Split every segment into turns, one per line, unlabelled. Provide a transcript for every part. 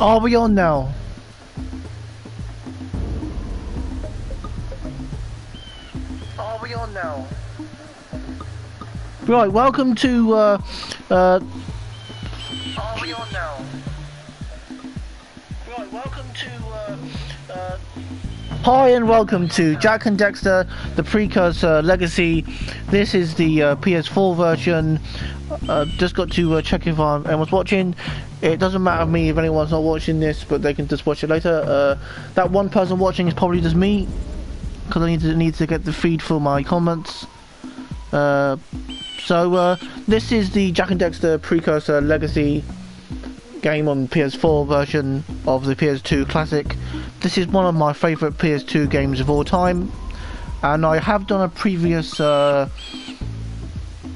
Are we on now? Are we on now? Right, welcome to Are we on now? Right, welcome to Hi and welcome to Jak and Daxter, the Precursor Legacy. This is the PS4 version. Just got to check if anyone's watching. It doesn't matter to me if anyone's not watching this, but they can just watch it later. That one person watching is probably just me, because I need to get the feed for my comments. So this is the Jak and Daxter Precursor Legacy game on PS4 version of the PS2 Classic. This is one of my favourite PS2 games of all time, and I have done a previous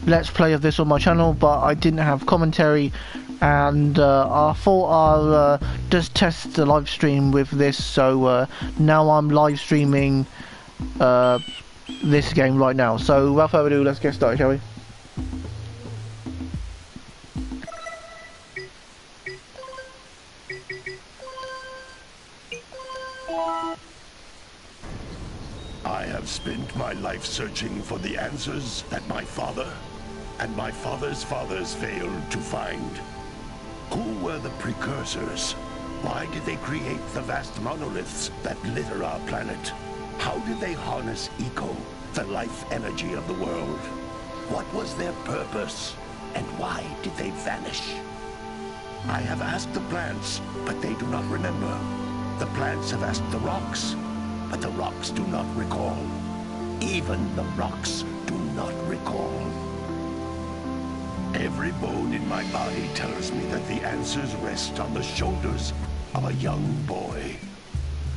let's play of this on my channel, but I didn't have commentary, and I thought I'll just test the live stream with this, so now I'm live streaming this game right now. So without further ado, let's get started, shall we?
I have spent my life searching for the answers that my father and my father's fathers failed to find. Who were the precursors? Why did they create the vast monoliths that litter our planet? How did they harness eco, the life energy of the world? What was their purpose? And why did they vanish? I have asked the plants, but they do not remember. The plants have asked the rocks, but the rocks do not recall. Even the rocks do not recall. Every bone in my body tells me that the answers rest on the shoulders of a young boy.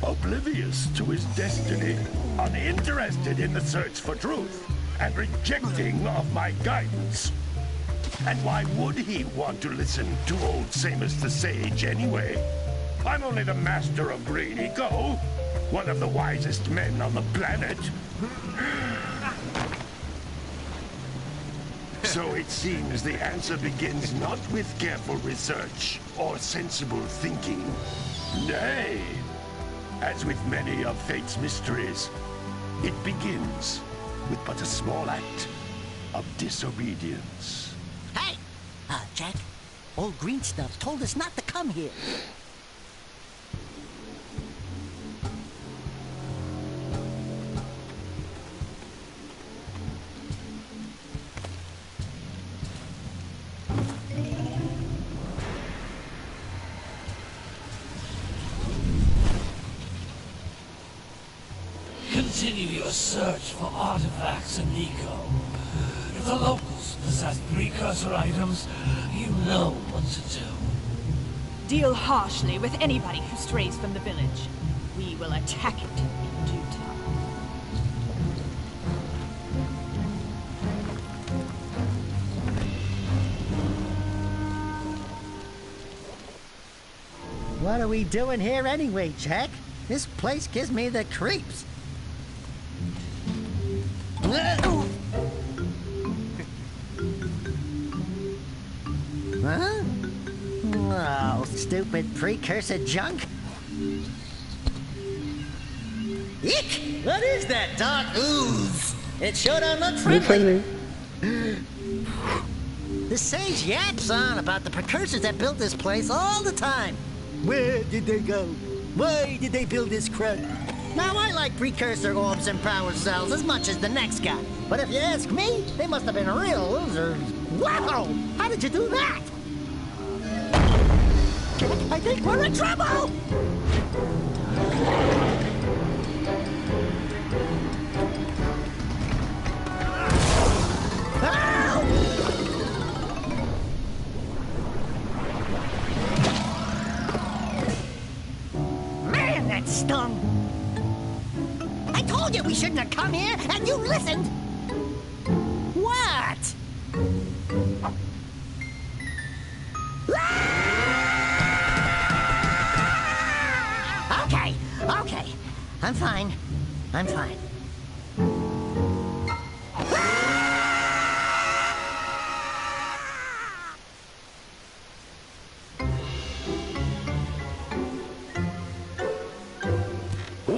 Oblivious to his destiny, uninterested in the search for truth, and rejecting of my guidance. And why would he want to listen to old Samus the Sage anyway? I'm only the master of green eco, one of the wisest men on the planet. So it seems the answer begins not with careful research or sensible thinking. Nay, as with many of fate's mysteries, it begins with but a small act of disobedience.
Hey! Jak, old green stuff told us not to come here.
Continue your search for artifacts and eco. If the locals possess precursor items, you know what to do.
Deal harshly with anybody who strays from the village. We will attack it in due time.
What are we doing here anyway, Jak? This place gives me the creeps. Huh? Oh, stupid precursor junk. Eek! What is that dark ooze? It sure don't look friendly. The sage yaps on about the precursors that built this place all the time. Where did they go? Why did they build this crud? Now, I like precursor orbs and power cells as much as the next guy. But if you ask me, they must have been real losers. Wow! How did you do that? I think we're in trouble! Man, that stung! I told you we shouldn't have come here, and you listened! What? Okay. I'm fine.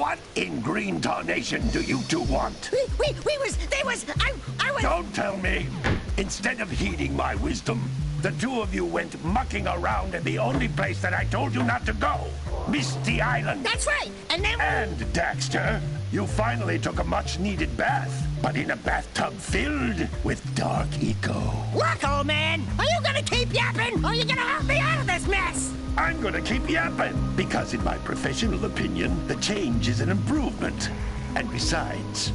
What in green tarnation do you two want?
They was, I was...
Don't tell me. Instead of heeding my wisdom, the two of you went mucking around in the only place that I told you not to go. Misty Island.
That's right, and then...
And, Daxter, you finally took a much-needed bath, but in a bathtub filled with dark eco.
Look, old man, are you gonna keep yapping, or are you gonna help me out of this mess?
I'm gonna keep yapping, because in my professional opinion, the change is an improvement. And besides,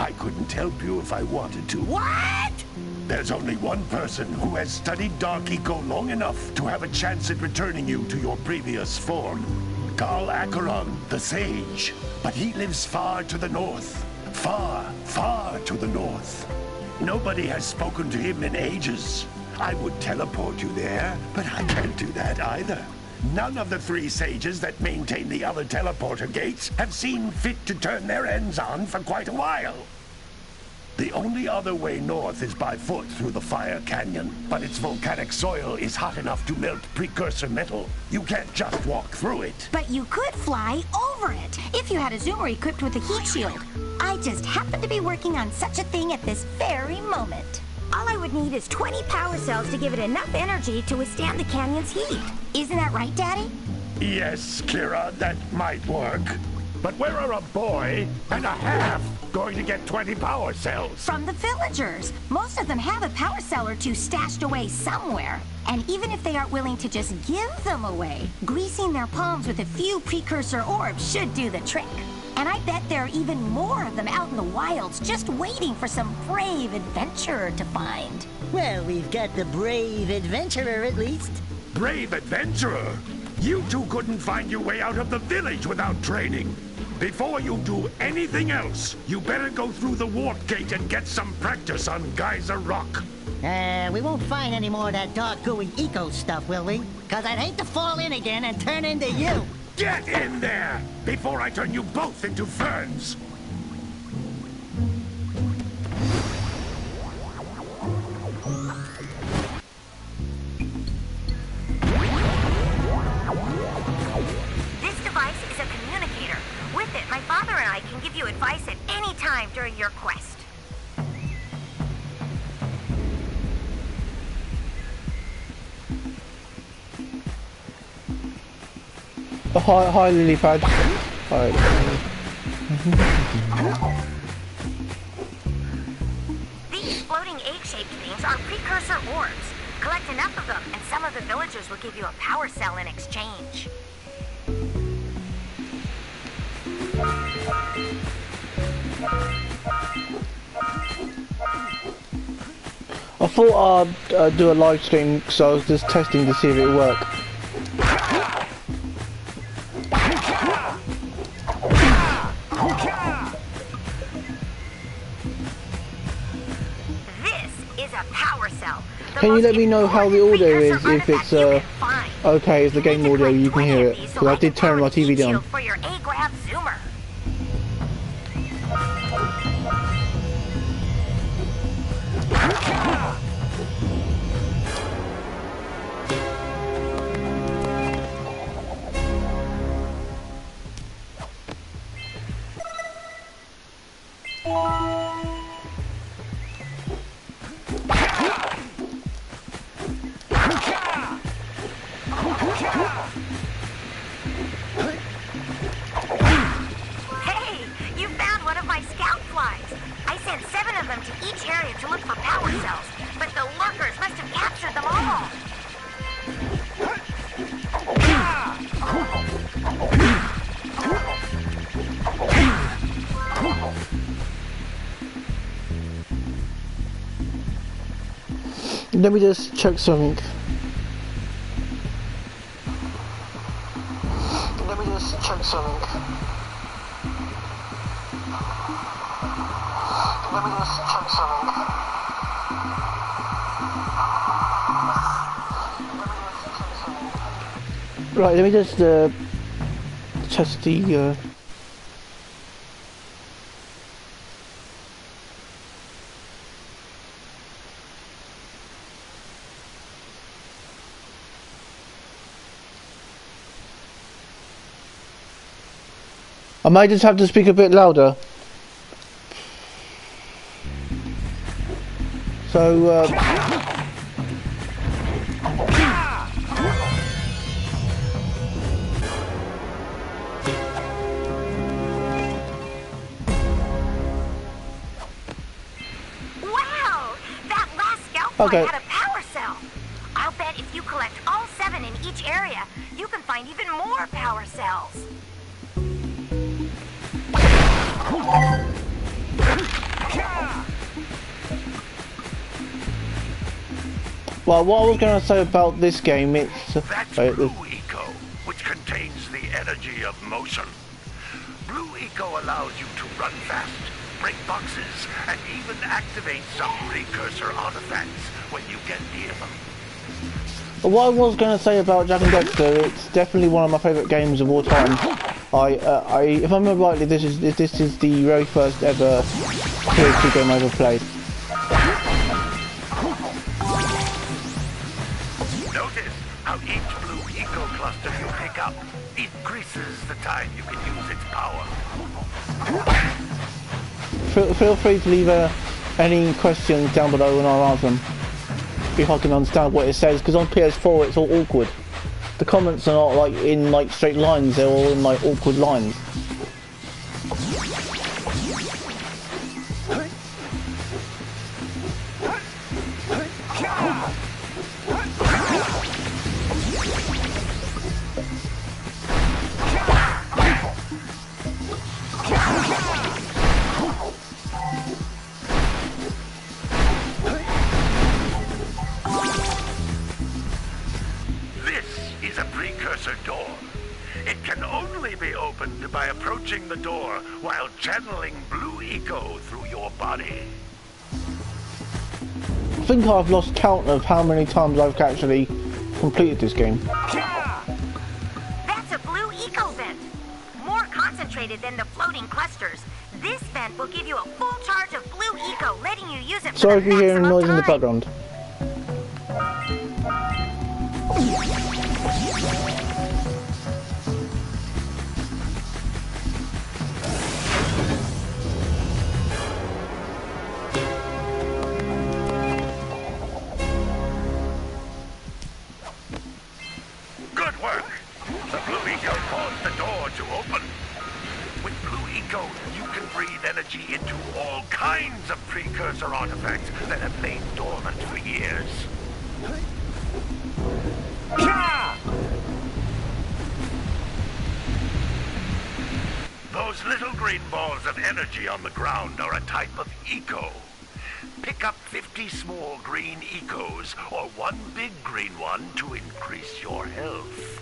I couldn't help you if I wanted to.
What?
There's only one person who has studied Dark Eco long enough to have a chance at returning you to your previous form. Carl Acheron, the Sage. But he lives far to the north. Far, far to the north. Nobody has spoken to him in ages. I would teleport you there, but I can't do that either. None of the 3 sages that maintain the other teleporter gates have seen fit to turn their ends on for quite a while. The only other way north is by foot through the Fire Canyon, but its volcanic soil is hot enough to melt Precursor metal. You can't just walk through it.
But you could fly over it, if you had a zoomer equipped with a heat shield. I just happen to be working on such a thing at this very moment. All I would need is 20 power cells to give it enough energy to withstand the canyon's heat. Isn't that right, Daddy?
Yes, Kira, that might work. But where are a boy and a half going to get 20 power cells?
From the villagers. Most of them have a power cell or 2 stashed away somewhere. And even if they aren't willing to just give them away, greasing their palms with a few precursor orbs should do the trick. And I bet there are even more of them out in the wilds just waiting for some brave adventurer to find.
Well, we've got the brave adventurer at least.
Brave adventurer? You two couldn't find your way out of the village without training. Before you do anything else, you better go through the warp gate and get some practice on Geyser Rock.
We won't find any more of that dark gooey eco stuff, will we? Cause I'd hate to fall in again and turn into you.
Get in there before I turn you both into ferns.
This device is a communicator. With it, my father and I can give you advice at any time during your quest.
Oh, hi, Lilypad. Hi.
These floating egg-shaped things are precursor orbs. Collect enough of them, and some of the villagers will give you a power cell in exchange.
I thought I'd do a live stream, so I was just testing to see if it would work. Can you let me know how the audio is, if it's okay as the game audio, you can hear it, because I did turn my TV down.
For your A-grab zoomer.
Let me just check something. Right, let me just test the I might just have to speak a bit louder. So,
okay. Had a power cell. I'll bet if you collect all 7 in each area, you can find even more power cells.
well, what I was going to say about this game, it's...
That's Blue Eco, which contains the energy of motion. Blue Eco allows you to run fast, break boxes, and even activate some precursor artifacts when you get near them.
But what I was going to say about Jak and Daxter, it's definitely one of my favourite games of all time. If I remember rightly, this is the very first ever PS2 game I ever played.
Notice how each Blue Eco cluster you pick up increases the time you can use its power.
Feel free to leave any questions down below and I'll answer them. If I can understand what it says, because on PS4 it's all awkward. The comments are not like in like straight lines, they're all in like awkward lines.
By approaching the door while channeling Blue Eco through your body.
I think I've lost count of how many times I've actually completed this game.
That's a Blue Eco vent. More concentrated than the floating clusters. This vent will give you a full charge of Blue Eco, letting you use it for
Sorry if you're hearing noise in the background.
Into all kinds of precursor artifacts that have lain dormant for years. Those little green balls of energy on the ground are a type of eco. Pick up 50 small green ecos or one big green one to increase your health.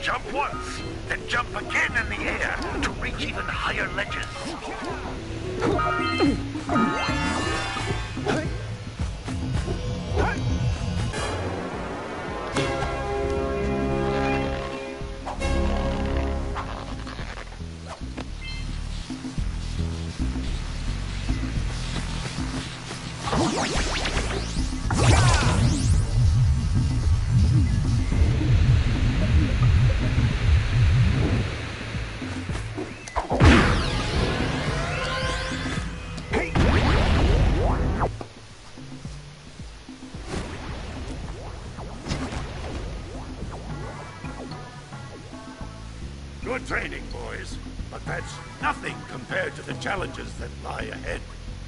Jump once, then jump again in the air to reach even higher ledges. Good training, boys, but that's nothing compared to the challenges that lie ahead.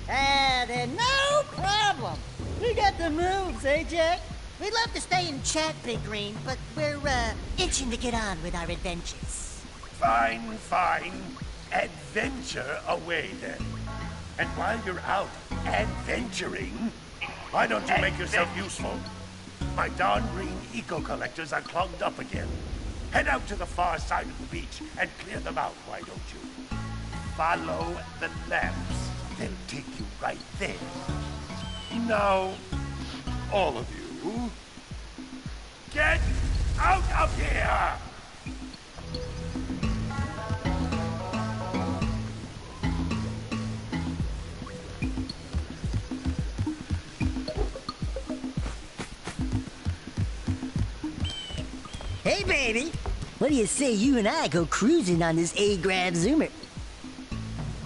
Then no problem. We got the moves, eh, Jak? We'd love to stay and chat, Big Green, but we're itching to get on with our adventures.
Fine, fine. Adventure away then. And while you're out adventuring, why don't you make yourself useful? My darn green eco-collectors are clogged up again. Head out to the far side of the beach and clear them out, why don't you? Follow the lamps. They'll take you right there. Now, all of you, get out of here!
Hey, baby! What do you say you and I go cruising on this A-grad Zoomer?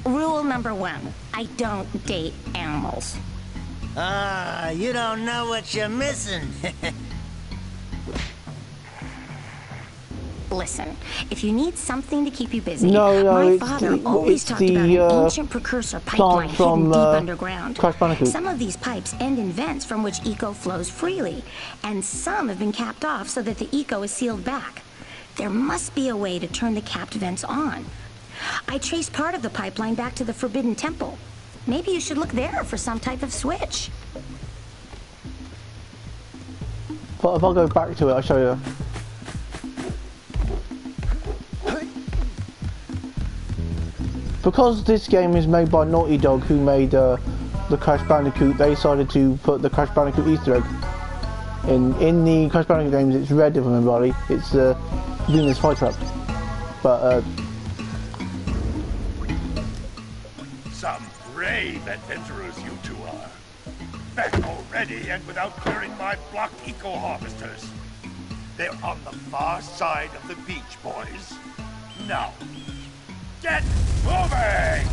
Rule number 1, I don't date animals.
Ah, you don't know what you're missing.
Listen, if you need something to keep you busy,
No,
my father always talked about an ancient precursor pipeline
from,
hidden deep underground.
Crash Bandicoot.
Some of these pipes end in vents from which eco flows freely, and some have been capped off so that the eco is sealed back. There must be a way to turn the capped vents on. I traced part of the pipeline back to the Forbidden Temple. Maybe you should look there for some type of switch.
But if I go back to it, I'll show you. Because this game is made by Naughty Dog, who made the Crash Bandicoot, they decided to put the Crash Bandicoot Easter egg. In the Crash Bandicoot games, it's red, if I remember rightly. It's Venus Flytrap. But
Some brave adventurers you two are. Back already and without clearing my blocked eco-harvesters. They're on the far side of the beach, boys. Now, get moving!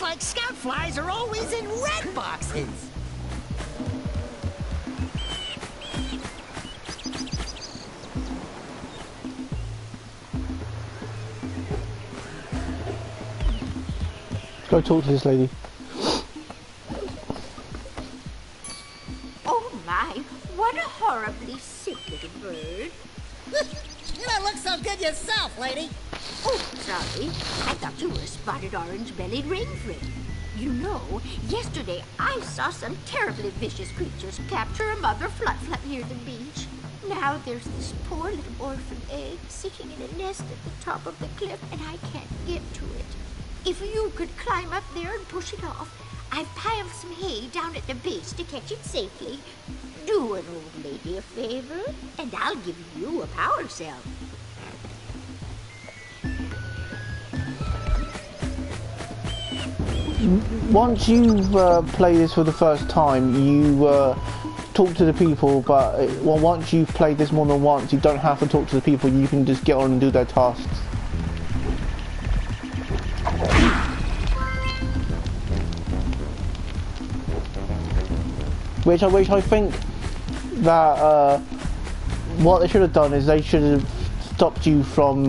Like scout flies are always in red boxes.
go talk to this lady.
Oh my, what a horribly sick little bird.
You don't look so good yourself, lady.
Oh, sorry. I thought you were a spotted orange-bellied rainframe. You know, yesterday I saw some terribly vicious creatures capture a mother flut-flut near the beach. Now there's this poor little orphan egg sitting in a nest at the top of the cliff, and I can't get to it. If you could climb up there and push it off, I've piled some hay down at the base to catch it safely. Do an old lady a favor, and I'll give you a power cell.
Once you play this for the first time, you talk to the people, but well, once you've played this more than once, you don't have to talk to the people, you can just get on and do their tasks. Which I think that what they should have done is they should have stopped you from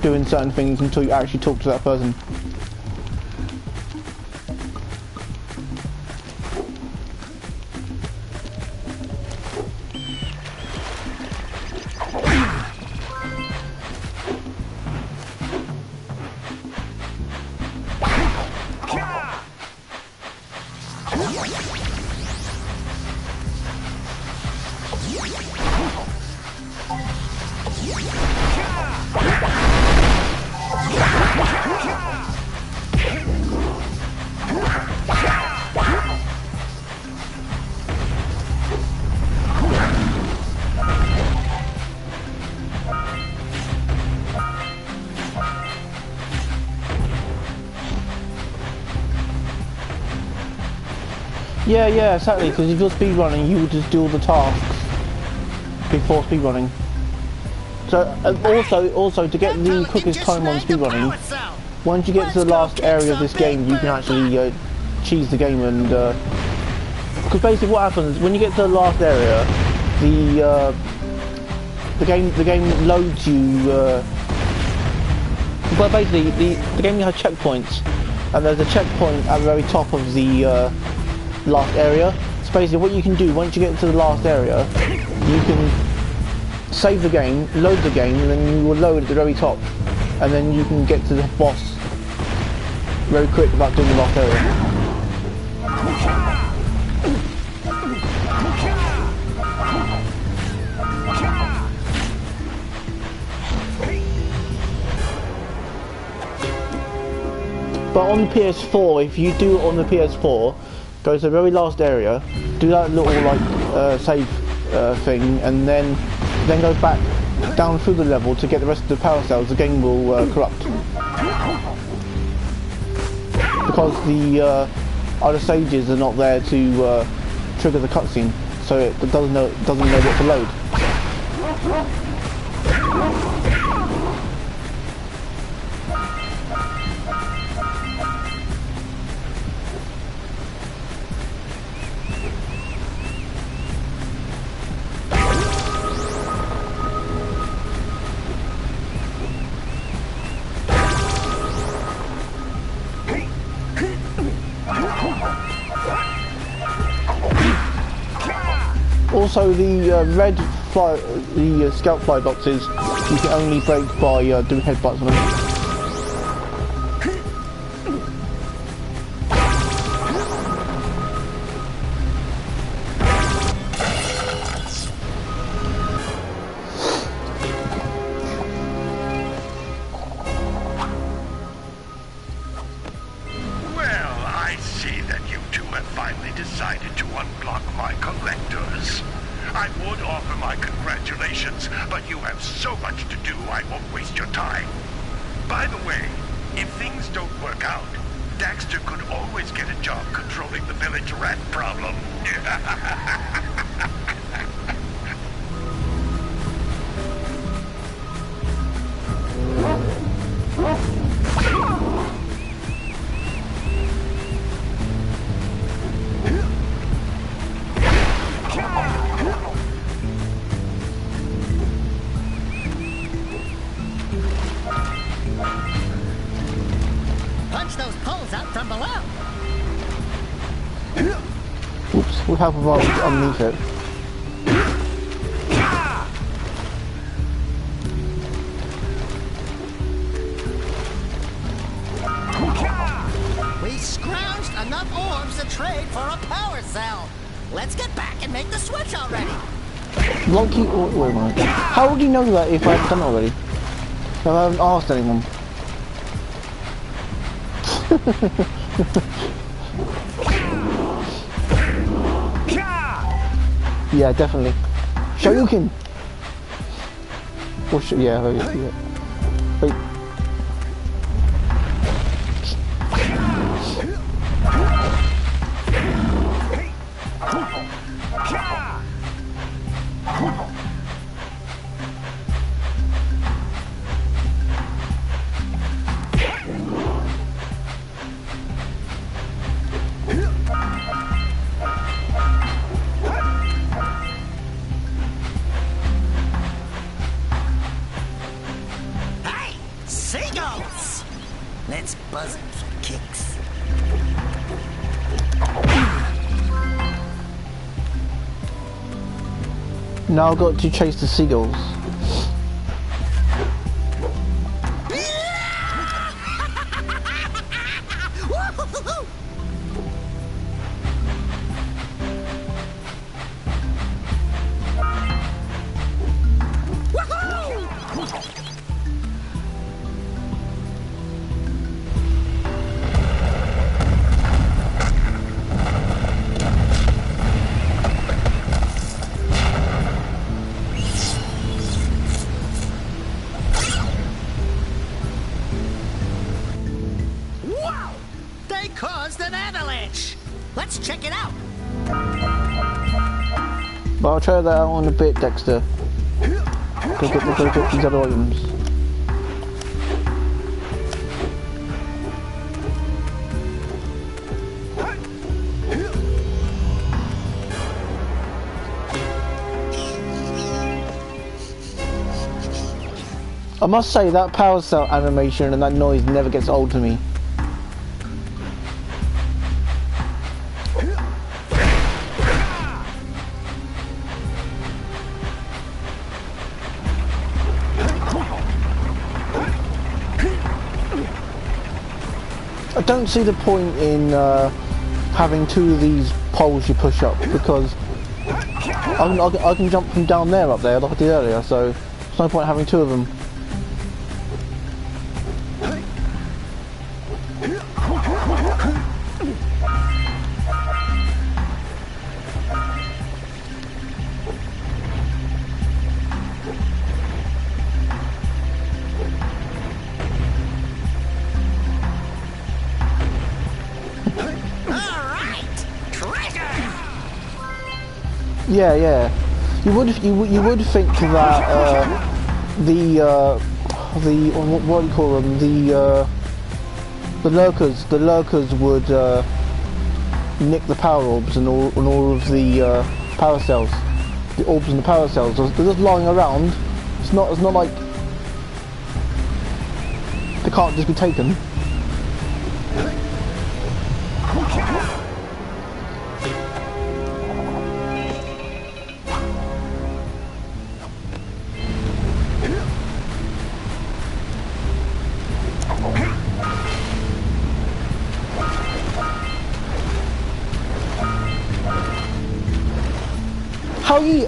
doing certain things until you actually talk to that person. Yeah, exactly. Because if you're speedrunning, you would just do all the tasks before speedrunning. So also to get the quickest time on speedrunning, once you get to the last area of this game, you can actually cheese the game and because basically what happens when you get to the last area, the game loads you. Well, basically the game has checkpoints, and there's a checkpoint at the very top of the last area. So basically, what you can do once you get to the last area, you can save the game, load the game, and then you will load at the very top, and then you can get to the boss very quick without doing the last area. But on the PS4, if you do it on the PS4, go to the very last area, do that little like save thing, and then go back down through the level to get the rest of the power cells. The game will corrupt because the other stages are not there to trigger the cutscene, so it doesn't know what to load. Also, the the scout fly boxes, you can only break by doing headbutts on them.
Well, I see that you two have finally decided to unblock my collectors. I would offer my congratulations, but you have so much to do, I won't waste your time. By the way, if things don't work out, Daxter could always get a job controlling the village rat problem.
Punch those poles out from below.
Oops, with help of our underneath it.
We scrounged enough orbs to trade for a power cell. Let's get back and make the switch already.
Lucky, wait a minute. How would you know that if I haven't done it already? If I haven't asked anyone. Yeah, definitely. Shoryuken! Or yeah. Wait.
Hey, seagulls! Let's buzz it for kicks.
Now I've got to chase the seagulls.
Wow! They caused an avalanche! Let's check it out!
But I'll try that out in a bit, Dexter. Go get these other items. I must say that power cell animation and that noise never gets old to me. I don't see the point in having two of these poles you push up, because I can jump from down there up there like I did earlier, so there's no point having two of them. Yeah, yeah. You would think that what do you call them? The lurkers would nick the power orbs and all of the power cells, the orbs and the power cells. They're just lying around. It's not like they can't just be taken.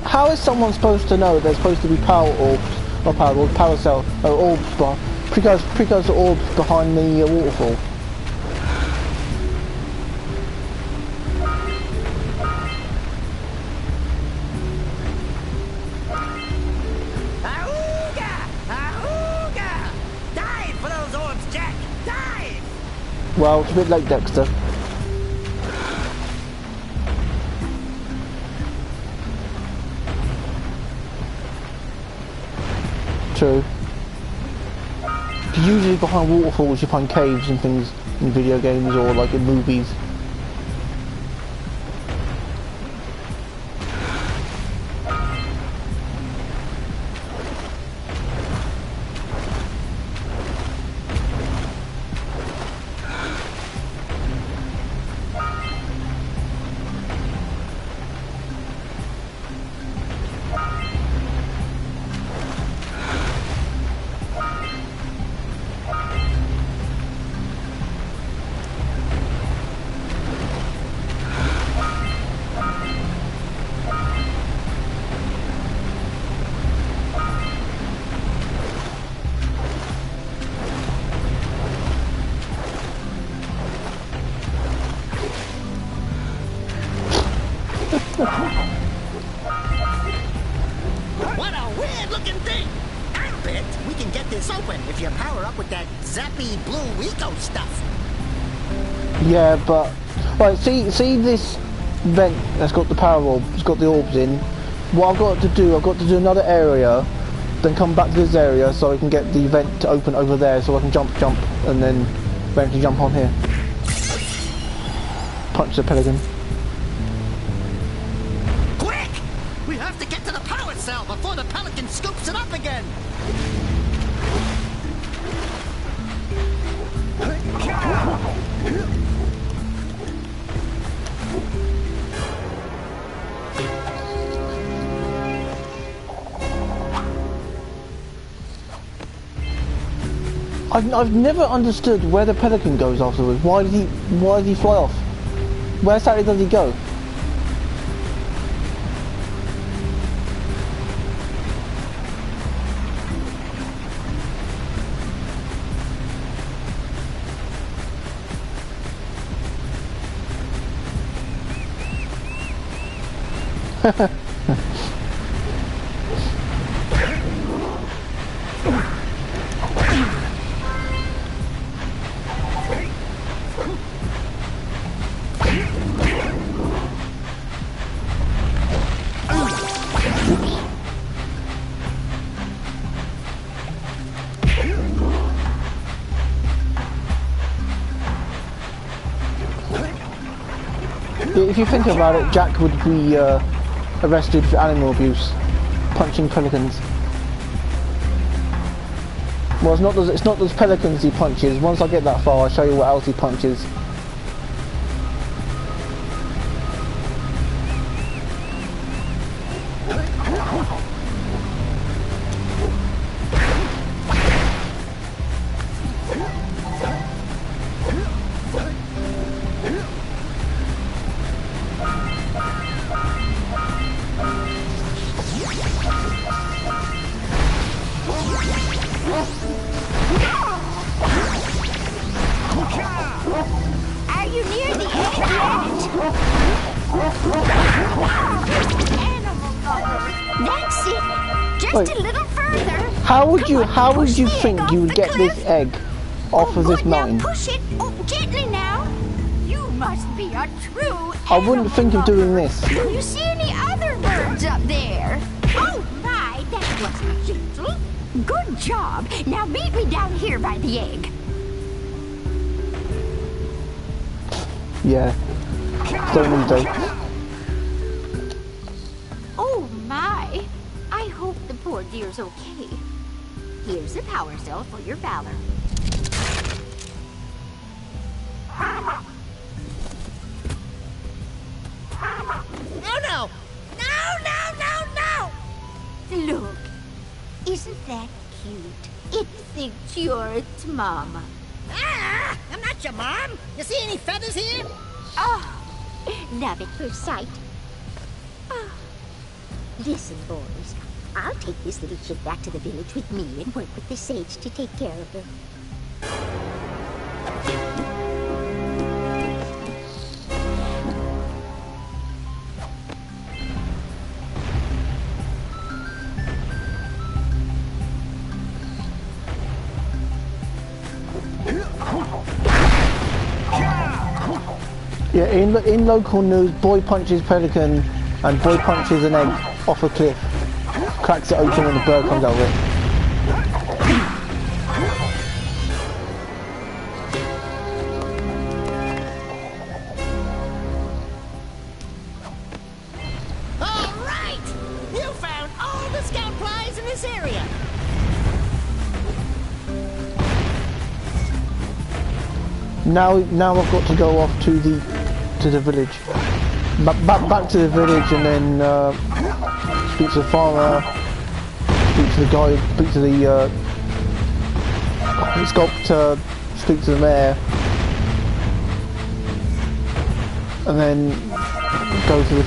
How is someone supposed to know there's supposed to be power orbs, not power orbs, power cell, orbs, precursor orbs behind the waterfall?
Ahooga! Ahooga! Dive for those orbs, Jak! Dive!
Well, it's a bit late, Dexter. True. Usually behind waterfalls you find caves and things in video games or like in movies.
What a weird looking thing! I bet we can get this open if you power up with that zappy blue eco stuff.
Yeah, but right, see this vent that's got the power orb, it's got the orbs in. What I've got to do another area, then come back to this area so I can get the vent to open over there, so I can jump, and then eventually jump on here. Punch the pelican.
Quick! We have to get to the power cell before the pelican scoops it up again.
I've never understood where the pelican goes afterwards. Why did he fly off? Where exactly does he go? If you think about it, Jak would be arrested for animal abuse, punching pelicans. Well, it's not those pelicans he punches. Once I get that far, I'll show you what else he punches.
Are you near the edge yet? Animal lover. That's it. Just
Wait.
a little further.
How would
Push
you
the egg
think
off
you would
the
get
cliff.
this egg off of this
Good, now
mountain?
push it. Oh, gently now. You must be a true
I wouldn't think of doing
lover.
this.
Do you see any other birds up there? Oh my, that wasn't gentle. Good job. Now meet me down here by the egg.
Yeah. Don't need to.
Oh my! I hope the poor dear's okay. Here's a power cell for your valor.
Oh no! No!
Look, isn't that cute? It thinks you're its mama.
Ah! I'm not your mom! You see any feathers here?
Oh, love at first sight. Oh. Listen, boys. I'll take this little chick back to the village with me and work with the sage to take care of her.
Yeah, in local news, boy punches pelican and boy punches an egg off a cliff, cracks it open and the bird comes out of it.
All right! You found all the scout flies in this area.
Now I've got to go off to the village, back to the village, and then speak to the farmer, speak to the guy, speak to the sculptor, speak to the mayor, and then go to the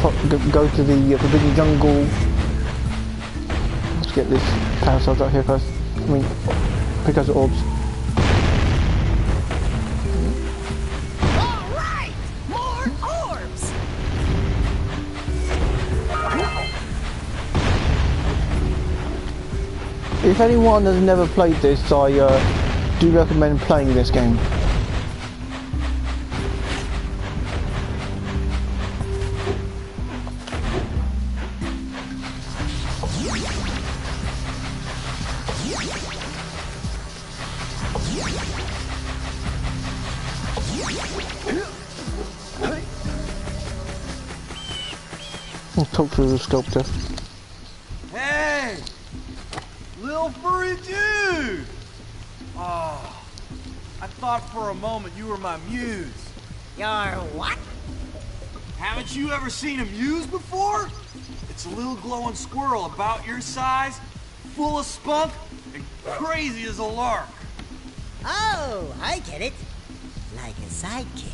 forbidden jungle. Let's get this parasite out here first. I mean, Precursor orbs.
All right! More orbs!
If anyone has never played this, I do recommend playing this game. Let's talk to the sculptor.
Hey! Little furry dude! Oh, I thought for a moment you were my muse.
Your what?
Haven't you ever seen a muse before? It's a little glowing squirrel about your size, full of spunk, and crazy as a lark.
Oh, I get it. Like a sidekick.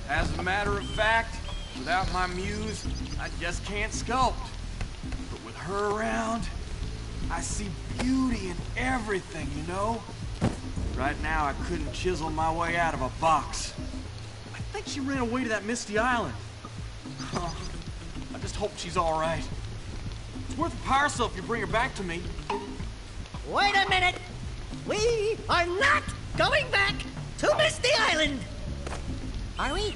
As a matter of fact, without my muse, I just can't sculpt. But with her around, I see beauty in everything, you know? Right now, I couldn't chisel my way out of a box. I think she ran away to that misty island. I just hope she's all right. It's worth a power cell if you bring her back to me.
Wait a minute! We are not going back to Misty Island! Are we?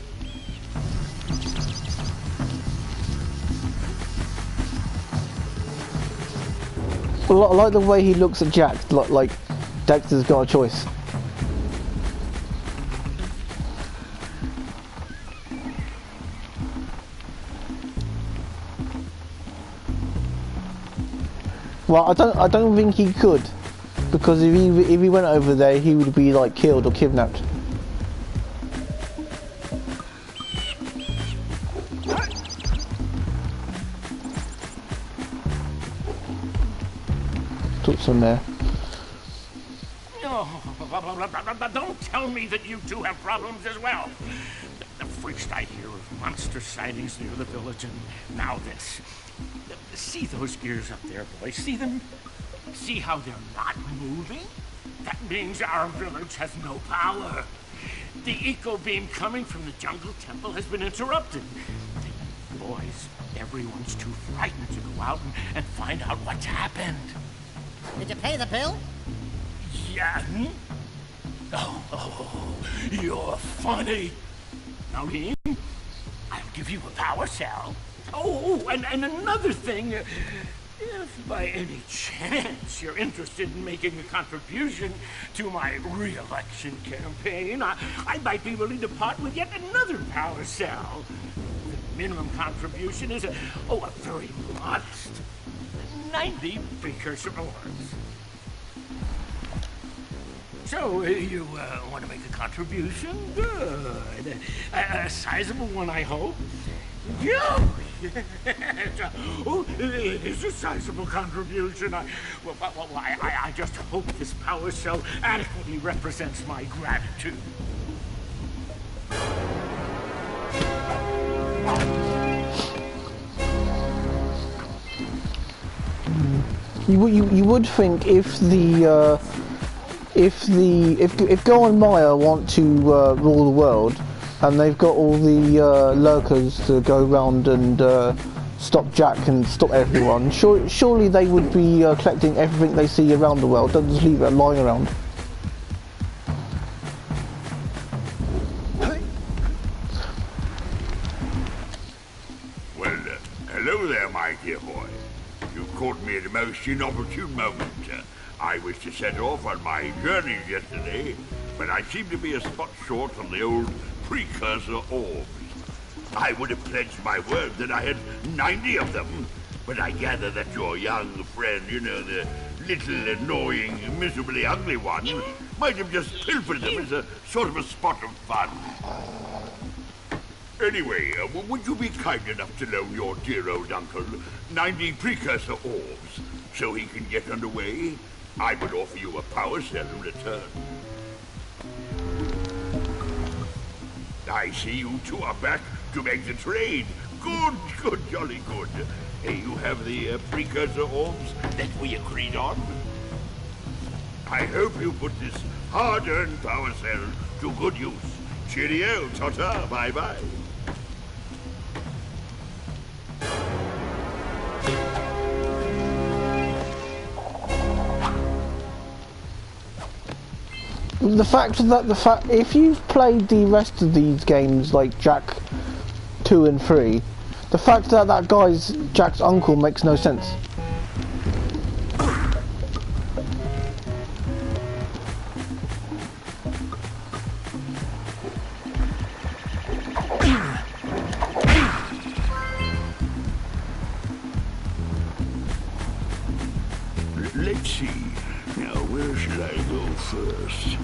Well, I like the way he looks at Jak, like Dexter's got a choice. Well, I don't think he could, because if he went over there, he would be like killed or kidnapped. Took some there.
Don't tell me that you two have problems as well. The first I hear of monster sightings near the village, and now this. See those gears up there, boys? See them? See how they're not moving? That means our village has no power. The eco beam coming from the jungle temple has been interrupted. Boys, everyone's too frightened to go out and find out what's happened.
Did you pay the bill?
Yeah. Oh, you're funny. Now, Lean, I'll give you a power cell. Oh, and another thing. If by any chance you're interested in making a contribution to my re-election campaign, I might be willing to part with yet another power cell. The minimum contribution is a very modest 90 precursor orbs. So, you want to make a contribution? Good. A sizable one, I hope. Yeah. Oh, it is a sizable contribution. I just hope this power cell adequately represents my gratitude.
You would think if Go and Maya want to rule the world, and they've got all the lurkers to go around and stop Jak and stop everyone, surely they would be collecting everything they see around the world, don't just leave it lying around.
Well, hello there, my dear boy. You caught me at a most inopportune moment. I was to set off on my journeys yesterday, but I seem to be a spot short on the old Precursor orbs. I would have pledged my word that I had 90 of them, but I gather that your young friend, you know, the little annoying, miserably ugly one, might have just pilfered them as a sort of a spot of fun. Anyway, would you be kind enough to loan your dear old uncle 90 Precursor orbs so he can get underway? I would offer you a power cell in return. I see you two are back to make the trade. Good, jolly good. You have the Precursor orbs that we agreed on? I hope you put this hard-earned power cell to good use. Cheerio, ta-ta, bye-bye.
If you've played the rest of these games like Jak 2 and 3, the fact that guy's Jak's uncle makes no sense.
Let's see. Now, where should I go first?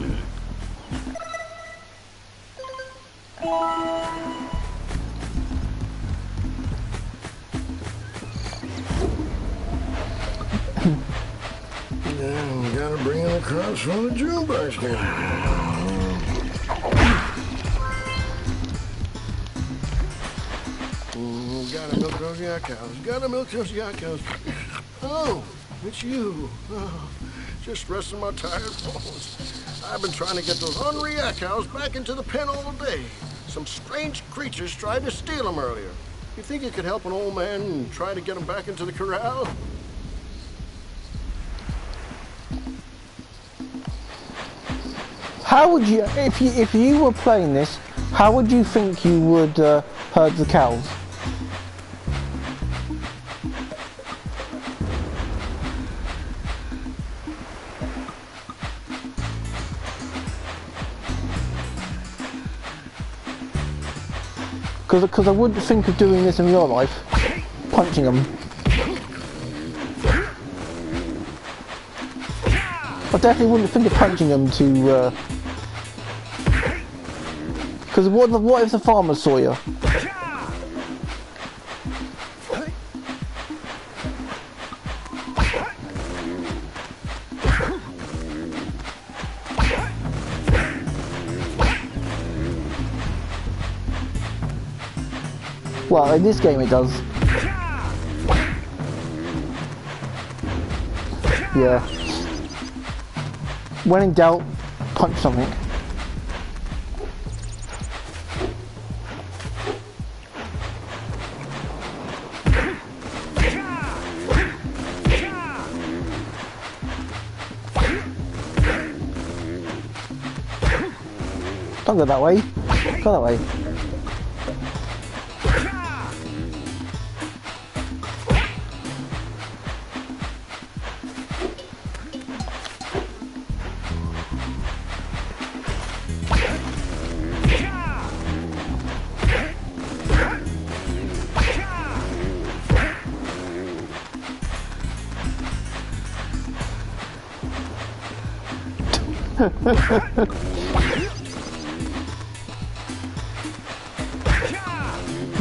Yeah, we gotta bring in the crops from the jukebox now. Gotta milk those yak cows. Gotta milk those yak cows. Oh, it's you. Oh, just resting my tired bones. I've been trying to get those ornery yak cows back into the pen all day. Some strange creatures tried to steal them earlier. You think you could help an old man and try to get them back into the corral?
How would you, if you were playing this, how would you think you would herd the cows? Because I wouldn't think of doing this in real life, punching them. I definitely wouldn't think of punching them to, because what if the farmer saw you? Well, in this game it does. Yeah. When in doubt, punch something. Don't go that way. Go that way.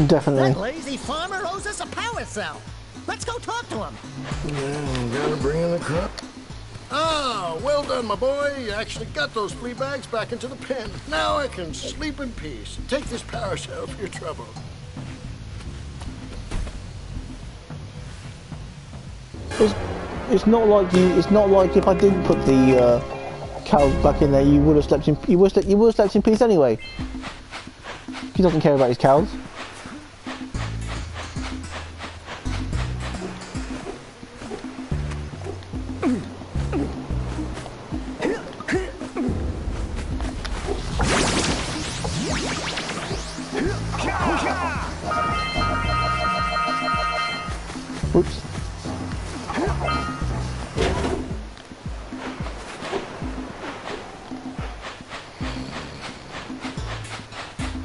Definitely.
That lazy farmer owes us a power cell. Let's go talk to him.
Yeah, gotta bring in the crop. Ah, well done, my boy. You actually got those flea bags back into the pen. Now I can sleep in peace. Take this power cell for your trouble.
It's not like you. It's not like if I didn't put the cows back in there, you would have slept in. You would have slept in peace anyway. He doesn't care about his cows. Oops.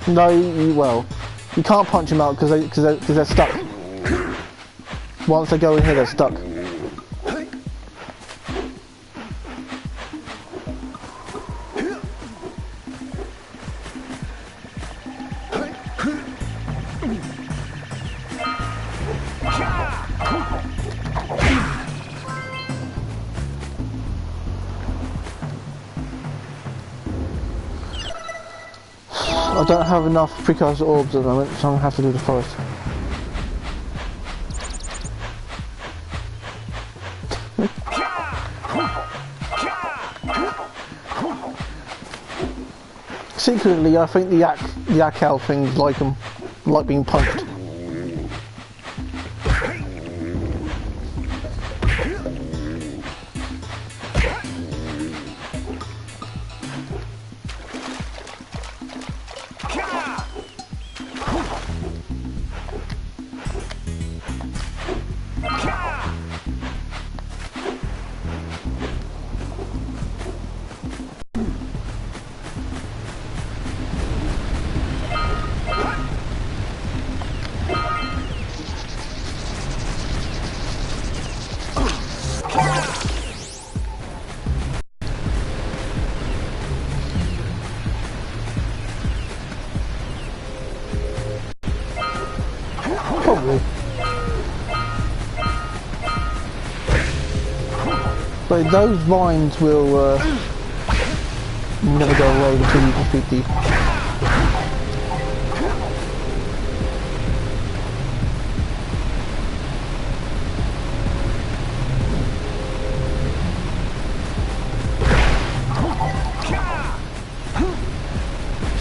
No, well, you can't punch them out because they're stuck. Once they go in here, they're stuck. I don't have enough precursor orbs at the moment, so I'm going to have to do the forest. Secretly, I think the yak owl things like them, like being punched. Probably. But those vines will never go away until you defeat the...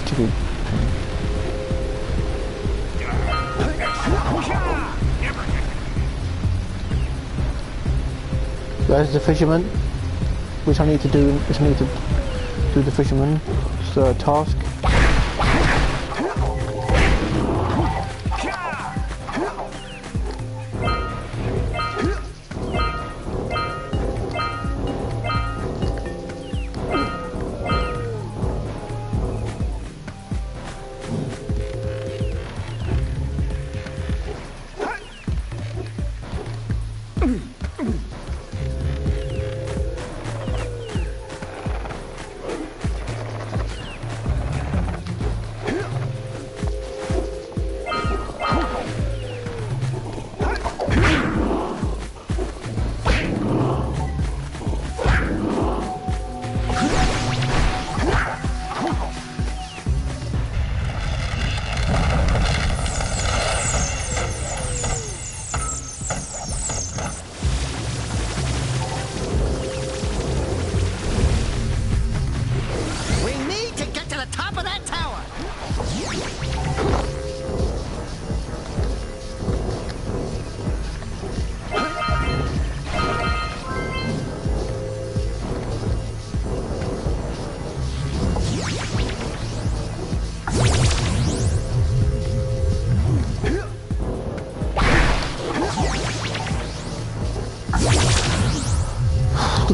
Stupid. There's the fisherman, which I need to do. Which I need to do the fisherman's task.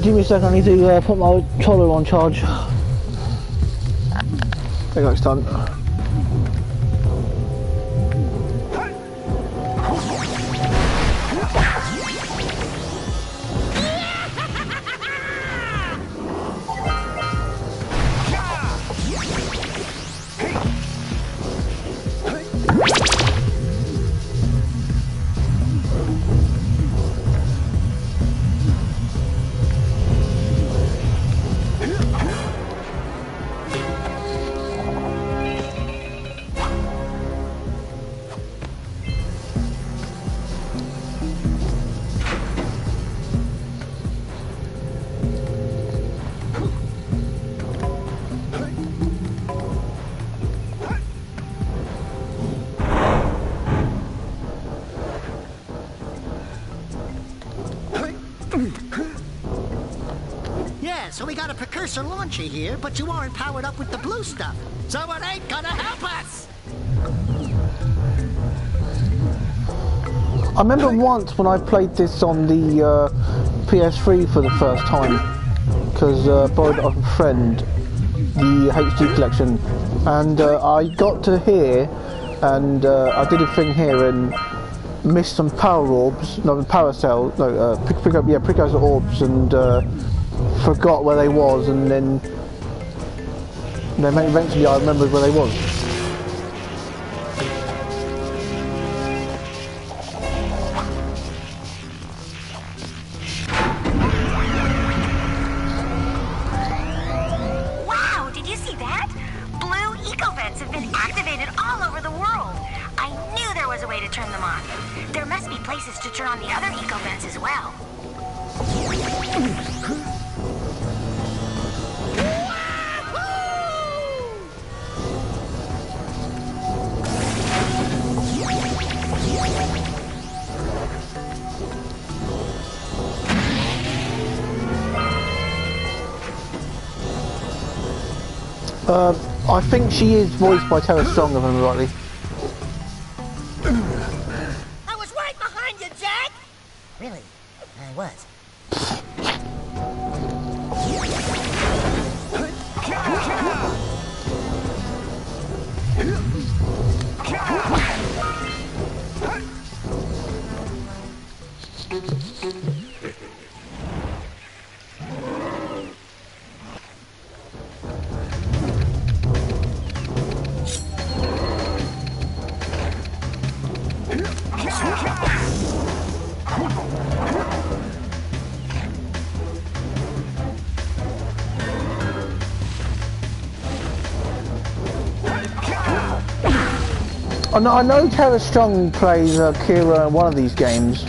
give me a second, I need to put my troller on charge. There you go, it's done.
Yeah, so we got a Precursor launcher here, but you aren't powered up with the blue stuff. So it ain't gonna help us!
I remember once when I played this on the PS3 for the first time, because borrowed it off a friend, the HD collection, and I got to here, and I did a thing here and missed some power orbs, no, power cells, no, precursor orbs, and forgot where they was, and then eventually I remembered where they was.
Wow, did you see that? Blue eco-vents have been activated all over the world. I knew there was a way to turn them on. There must be places to turn on the other eco-vents as well.
I think she is voiced by Tara Strong, if I remember rightly.
I was right behind you, Jak! Really? I was.
I know Tara Strong plays Kira in one of these games,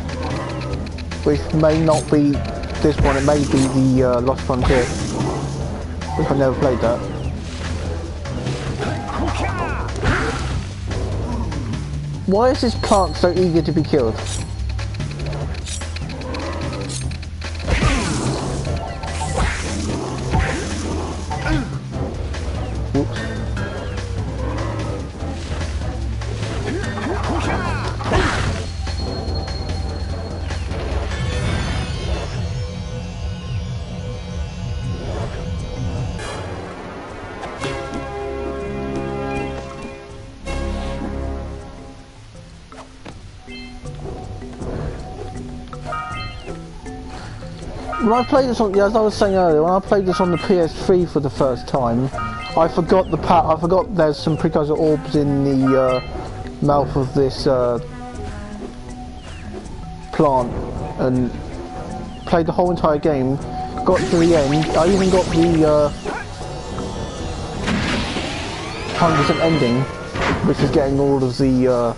which may not be this one, it may be the Lost Frontier, which I never played that. Why is this plant so eager to be killed? Whoops. When I played this on, as I was saying earlier, when I played this on the PS3 for the first time, I forgot there's some precursor orbs in the mouth of this plant, and played the whole entire game. Got to the end. I even got the 100% ending, which is getting all of the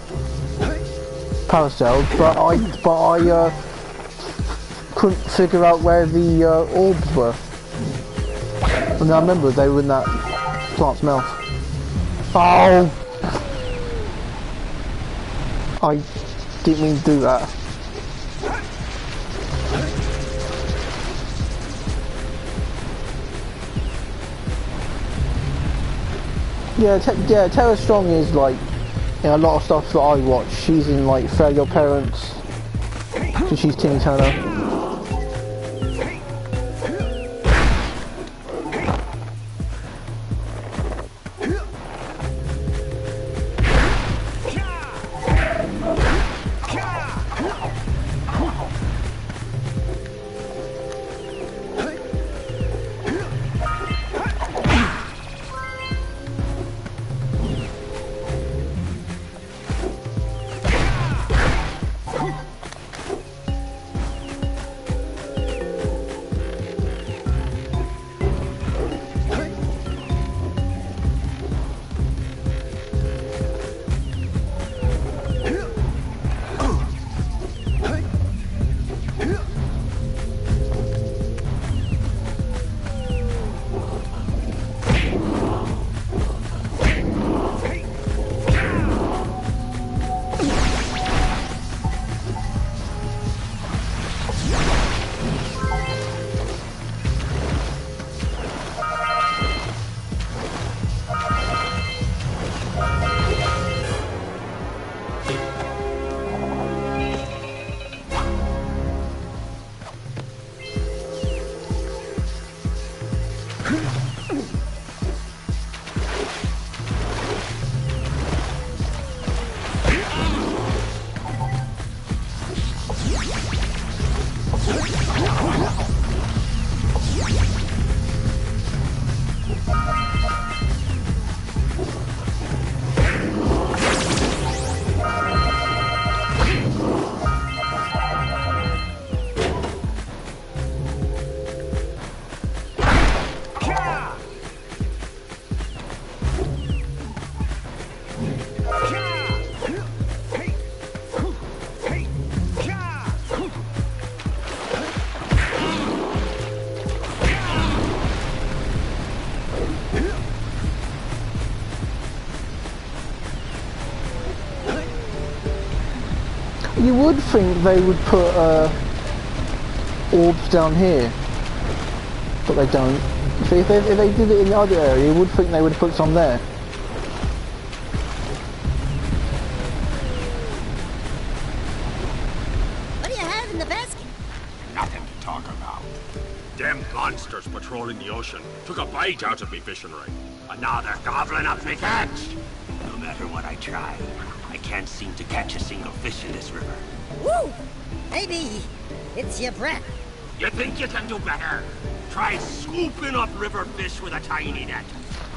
power cells, but I couldn't figure out where the orbs were. And I remember they were in that plant's mouth. Oh! I didn't mean to do that. Yeah, Tara Strong is like, in a lot of stuff that I watch. She's in like Fair Your Parents, so she's Tina Turner. You would think they would put orbs down here, but they don't. If they did it in the other area, you would think they would put some there.
What do you have in the basket?
Nothing to talk about. Them monsters patrolling the ocean took a bite out of me fishing ring. And now they're gobbling up me catch. No matter what I try, I can't seem to catch a single fish in this river.
Woo! Maybe it's your breath.
You think you can do better? Try scooping up river fish with a tiny net.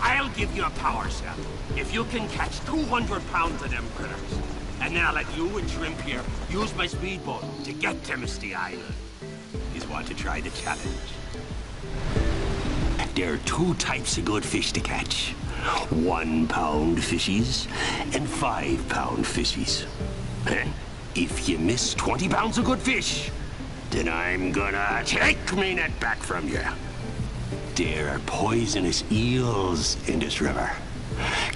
I'll give you a power cell if you can catch 200 pounds of them critters. And then I'll let you and Shrimp here use my speedboat to get to Misty Island. You want to try the challenge? There are two types of good fish to catch. 1 pound fishies and 5 pound fishies. And if you miss 20 pounds of good fish, then I'm gonna take me net back from you. There are poisonous eels in this river.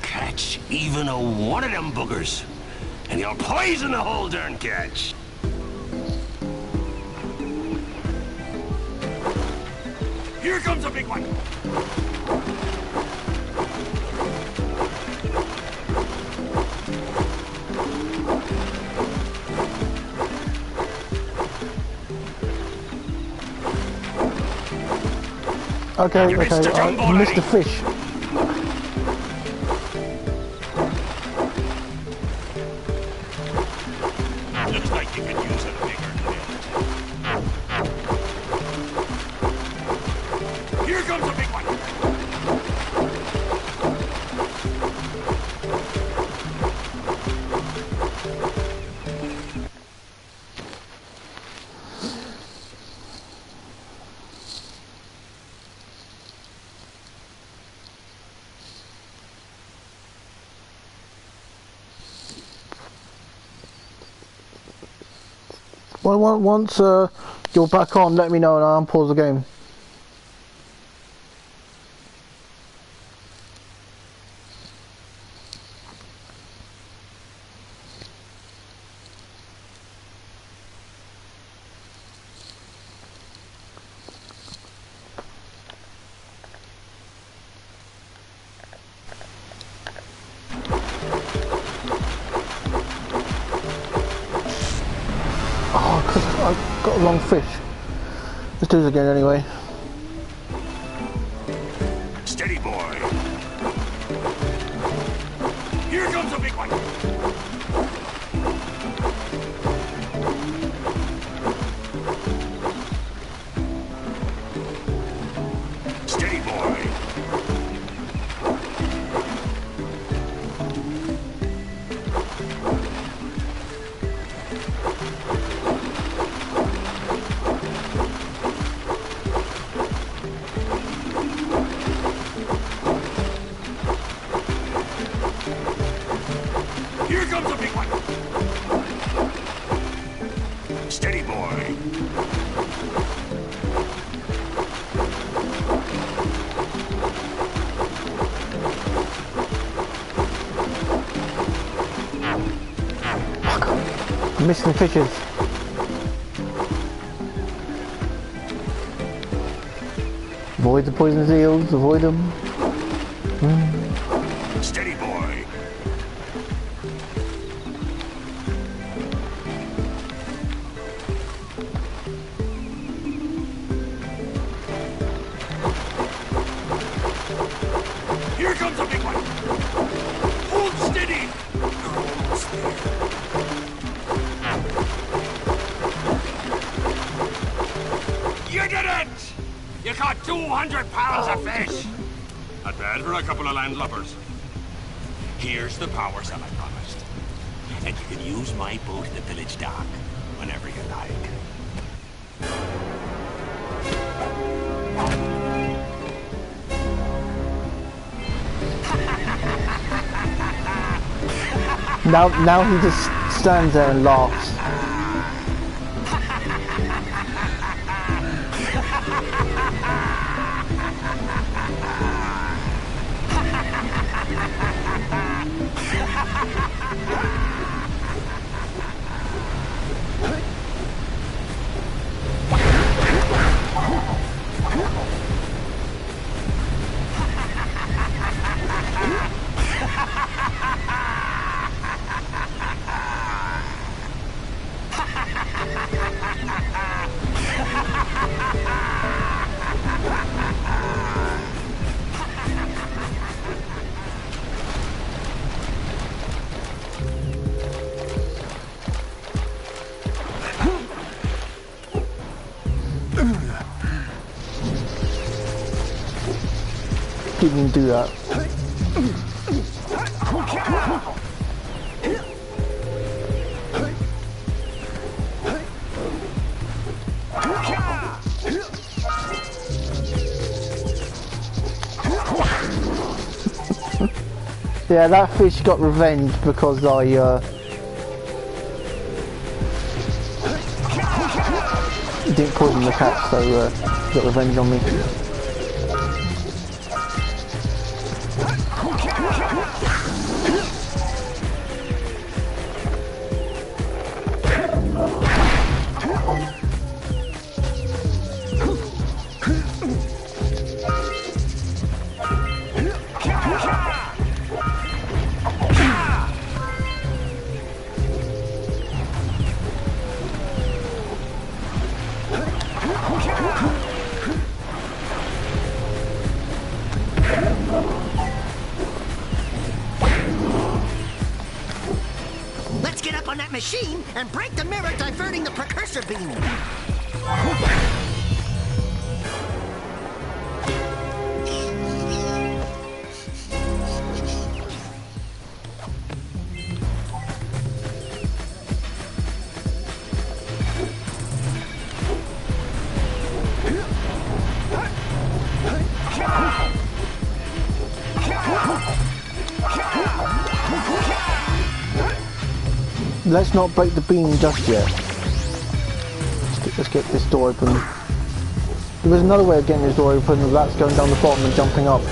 Catch even one of them boogers, and you'll poison the whole darn catch. Here comes a big one.
Okay, I missed the fish.
Looks like you could use a bigger net. Here comes a big one.
Well, once you're back on, let me know and I'll pause the game. I've got a wrong fish. Let's do this again anyway.
Steady, boy. Here comes a big one. Steady, boy. Here comes a big one. Steady, boy.
I'm missing the fishes. Avoid the poisonous eels, avoid them.
Steady, boy. Here comes a big one. Hold steady. You're almost there. You did it! You caught 200 pounds of fish. Not bad for a couple of landlubbers. Here's the power cell I promised. And you can use my boat in the village dock whenever you like.
Now he just stands there and laughs. didn't even do that. Yeah, that fish got revenge because I didn't poison the cat, so he got revenge on me.
Let's get up on that machine and break the mirror diverting the precursor beam.
Let's not break the beam just yet. Let's get this door open. There was another way of getting this door open. That's going down the bottom and jumping up.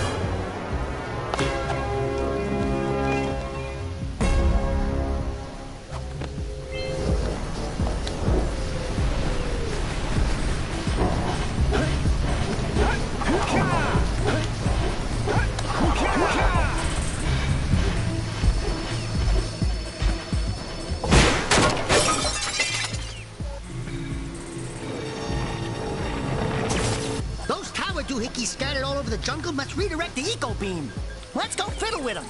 Doohickeys scattered all over the jungle must redirect the eco beam. Let's go fiddle with them.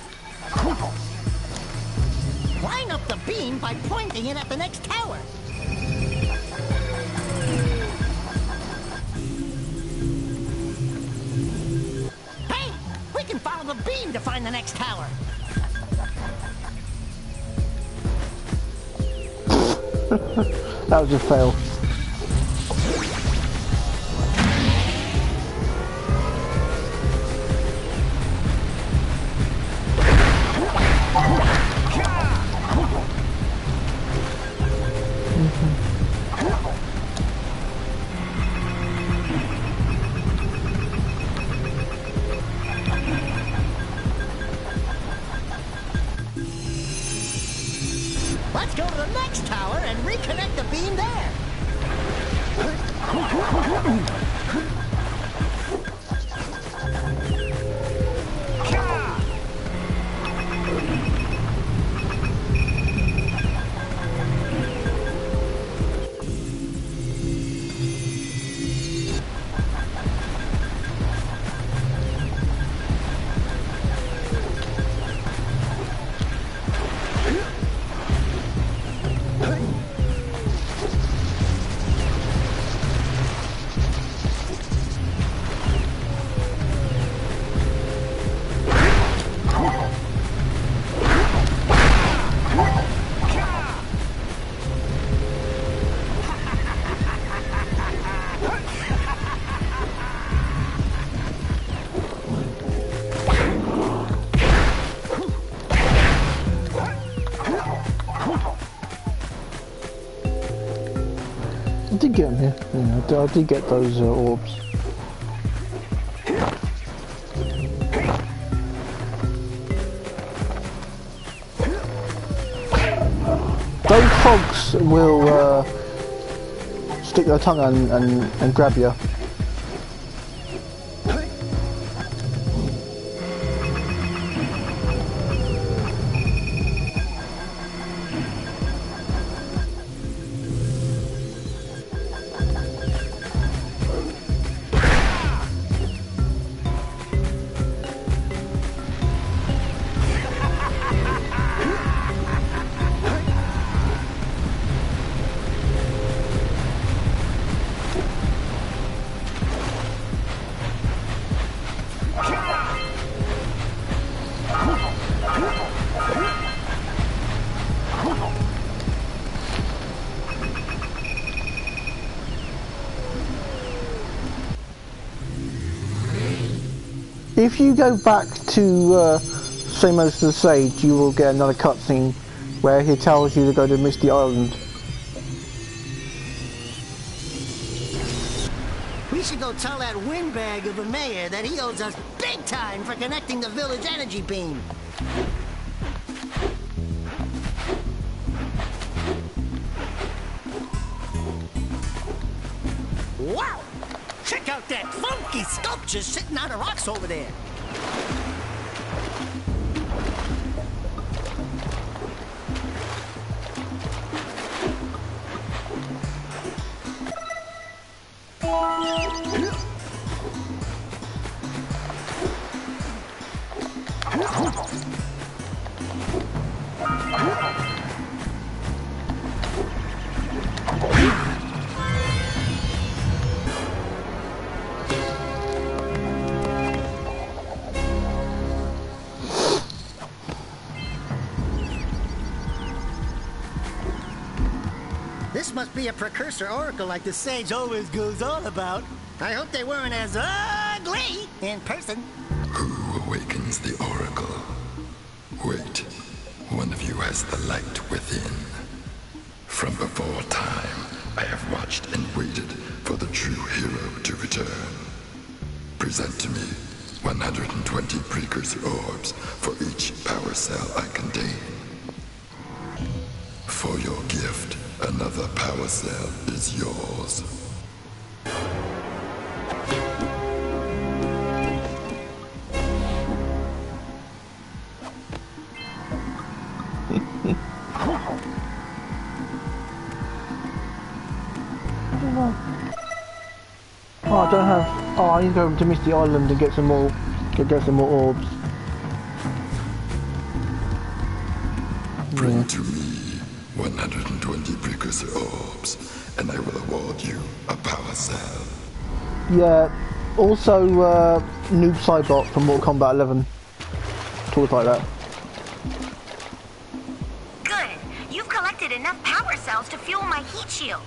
Line up the beam by pointing it at the next tower. Hey, we can follow the beam to find the next tower.
That was a fail.
Let's go to the next tower and reconnect the beam there.
I did get them here. Yeah, I did get those orbs. Those frogs will stick their tongue and grab you. If you go back to Samos the Sage, you will get another cutscene where he tells you to go to Misty Island.
We should go tell that windbag of a mayor that he owes us big time for connecting the village energy beam. Wow! Check out that funky sculpture sitting on the rocks over there. This must be a Precursor oracle like the sage always goes on about. I hope they weren't as ugly in person.
Who awakens the oracle? Wait, one of you has the light within. From before time, I have watched and waited for the true hero to return. Present to me 120 Precursor orbs for each power cell I contain. For your gift, another power cell is yours.
Oh, I don't have. Oh, I need to go to Misty Island and get some more orbs.
Bring to me 120 Precursor orbs, and I will award you a power cell.
Yeah. Also, Noob Cybot from Mortal Kombat 11. Talks like that.
Good. You've collected enough power cells to fuel my heat shield.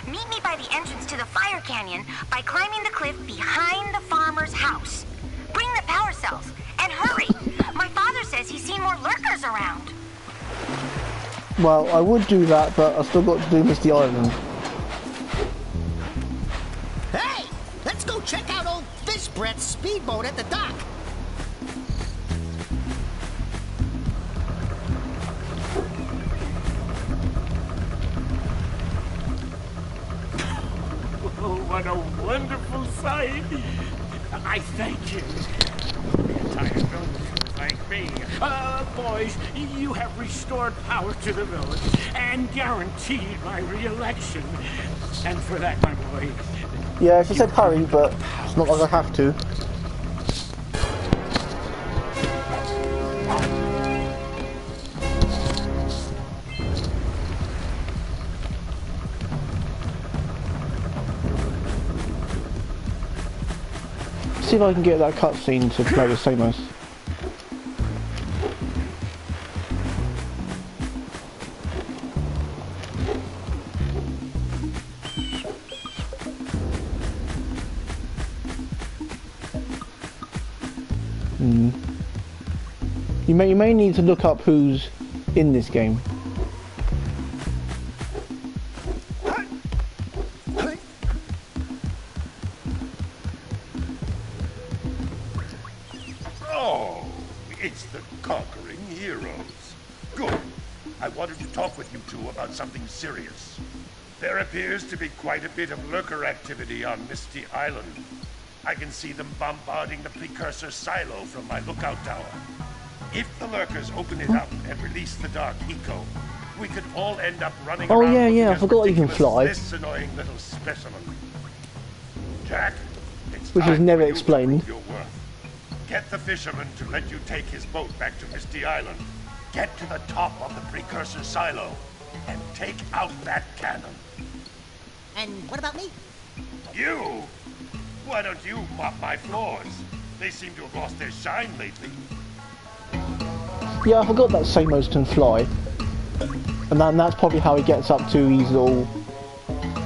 Meet me by the entrance to the fire canyon by climbing the cliff behind the farmer's house. Bring the power cells, and hurry! My father says he's seen more lurkers around.
Well, I would do that, but I still got to do Misty Island.
Hey! Let's go check out old Fish Brett's speedboat at the dock.
Oh, what a wonderful sight! I thank you. The entire village thank me. Boys, you have restored power to the village and guaranteed my re-election. And for that, my boy...
Yeah, she said hurry, but it's not like I have to. See if I can get that cutscene to play with Samos. You may need to look up who's in this game.
Oh, it's the conquering heroes. Good. I wanted to talk with you two about something serious. There appears to be quite a bit of lurker activity on Misty Island. I can see them bombarding the Precursor silo from my lookout tower. If the lurkers open it up and release the dark eco, we could all end up running around.
Oh yeah, I forgot you can fly.
This annoying little specimen. Jak, it's
Which is
time
never
for you to
explained.
prove your worth. Get the fisherman to let you take his boat back to Misty Island. Get to the top of the Precursor silo and take out that cannon.
And what about me?
You? Why don't you mop my floors? They seem to have lost their shine lately.
Yeah, I forgot that Samos can fly. And that's probably how he gets up to his little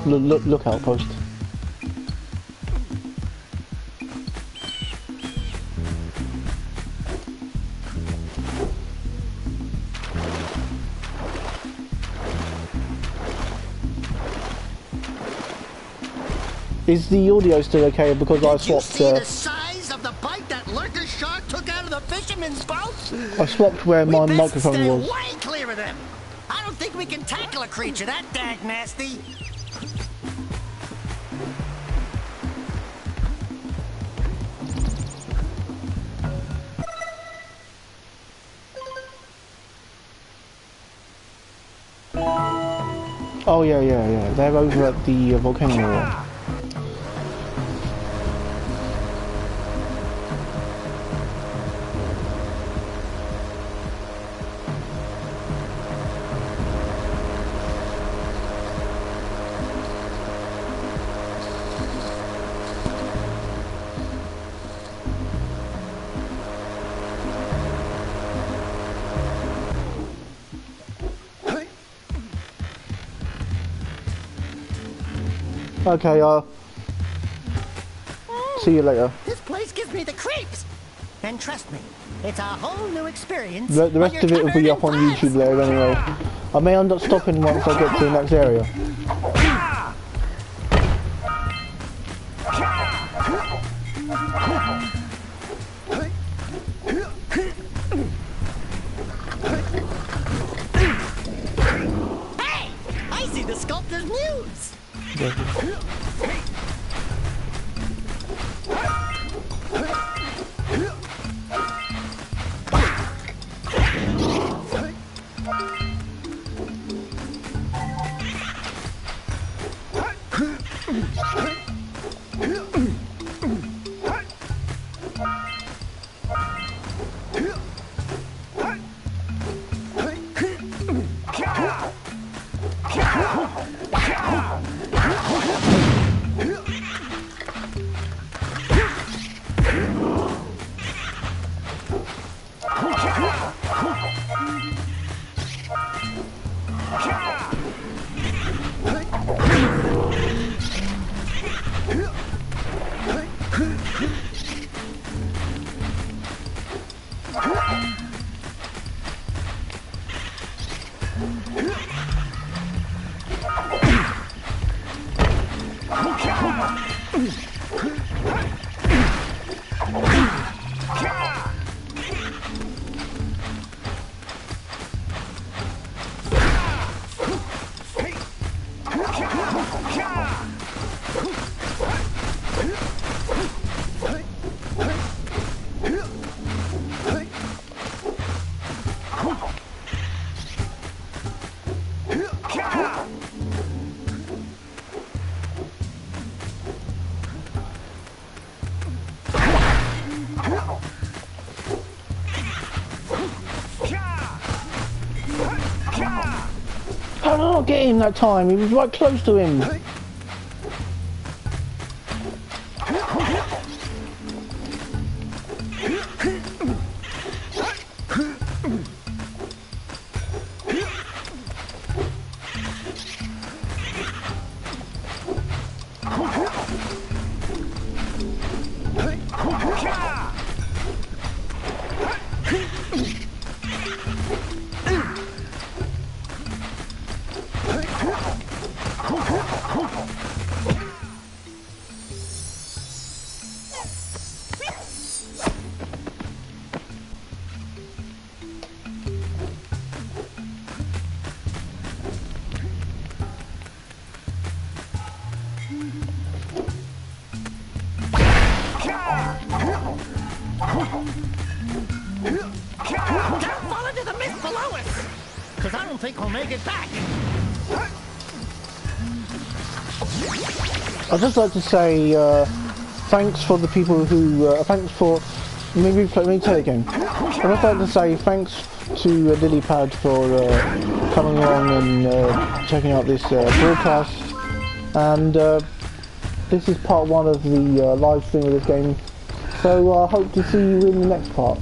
lookout post. Is the audio still okay? Because I swapped.
Did you see the size of the bite that lurker shark took out of the fisherman's boat?
I swapped where my microphone
stay
was.
way clear of them. I don't think we can tackle a creature that dag nasty.
Oh yeah. They're over at the volcano. Okay, see you later.
This place gives me the creeps. And trust me, it's a whole new experience.
The rest of it will be up on YouTube later anyway. I may end up stopping once I get to the next area.
Hey! I see the sculptor's muse!
How did I not get him that time? He was right close to him.
Don't fall into the mist below us! Because I don't think we'll make it back.
I'd just like to say thanks for the people who thanks for let me tell you again. I'd just like to say thanks to Lilypad for coming along and checking out this broadcast, and this is part 1 of the live stream of this game, so I hope to see you in the next part.